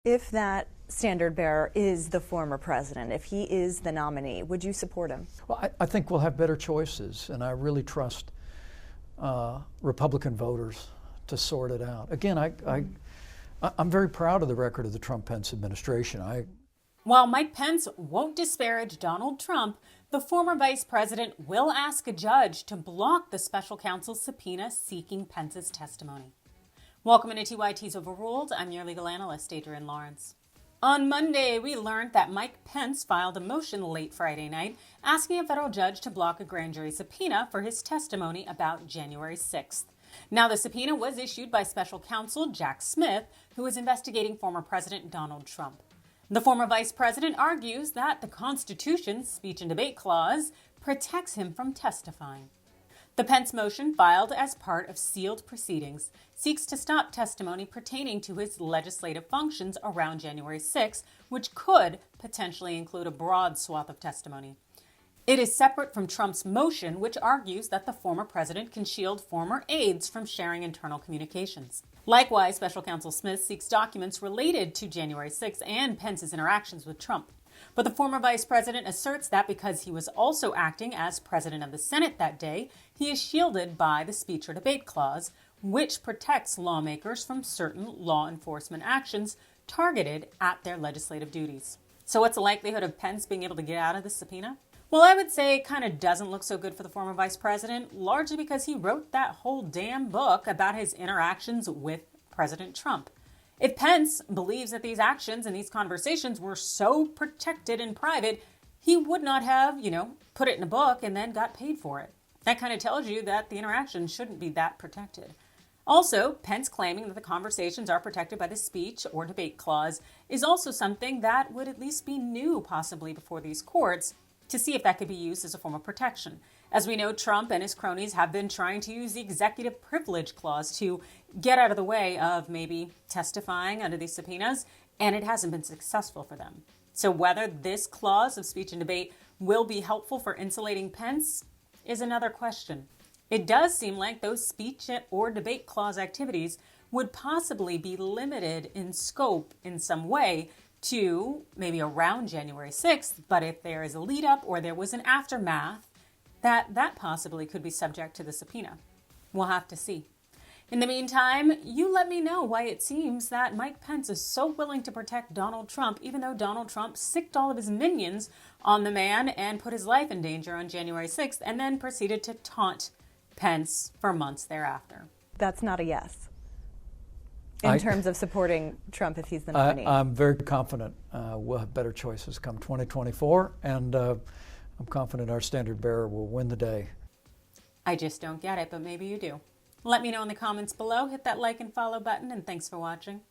If that standard bearer is the former president, if he is the nominee, would you support him? Well, I think we'll have better choices, and I really trust Republican voters to sort it out. Again, I'm very proud of the record of the Trump-Pence administration. While Mike Pence won't disparage Donald Trump, the former vice president will ask a judge to block the special counsel's subpoena seeking Pence's testimony. Welcome to TYT's Overruled. I'm your legal analyst, Adrienne Lawrence. On Monday, we learned that Mike Pence filed a motion late Friday night asking a federal judge to block a grand jury subpoena for his testimony about January 6th. Now, the subpoena was issued by special counsel Jack Smith, who is investigating former President Donald Trump. The former vice president argues that the Constitution's speech and debate clause protects him from testifying. The Pence motion, filed as part of sealed proceedings, seeks to stop testimony pertaining to his legislative functions around January 6, which could potentially include a broad swath of testimony. It is separate from Trump's motion, which argues that the former president can shield former aides from sharing internal communications. Likewise, special counsel Smith seeks documents related to January 6 and Pence's interactions with Trump. But the former vice president asserts that because he was also acting as president of the Senate that day, he is shielded by the speech or debate clause, which protects lawmakers from certain law enforcement actions targeted at their legislative duties. So what's the likelihood of Pence being able to get out of the subpoena? Well, I would say it kind of doesn't look so good for the former vice president, largely because he wrote that whole damn book about his interactions with President Trump. If Pence believes that these actions and these conversations were so protected in private, he would not have, put it in a book and then got paid for it. That kind of tells you that the interaction shouldn't be that protected. Also, Pence claiming that the conversations are protected by the speech or debate clause is also something that would at least be new possibly before these courts to see if that could be used as a form of protection. As we know, Trump and his cronies have been trying to use the executive privilege clause to get out of the way of maybe testifying under these subpoenas, and it hasn't been successful for them. So whether this clause of speech and debate will be helpful for insulating Pence is another question. It does seem like those speech or debate clause activities would possibly be limited in scope in some way to maybe around January 6th, but if there is a lead up or there was an aftermath, that possibly could be subject to the subpoena. We'll have to see. In the meantime, you let me know why it seems that Mike Pence is so willing to protect Donald Trump, even though Donald Trump sicked all of his minions on the man and put his life in danger on January 6th, and then proceeded to taunt Pence for months thereafter. That's not a yes in terms of supporting Trump if he's the nominee. I'm very confident we'll have better choices come 2024, and I'm confident our standard bearer will win the day. I just don't get it, but maybe you do. Let me know in the comments below. Hit that like and follow button, and thanks for watching.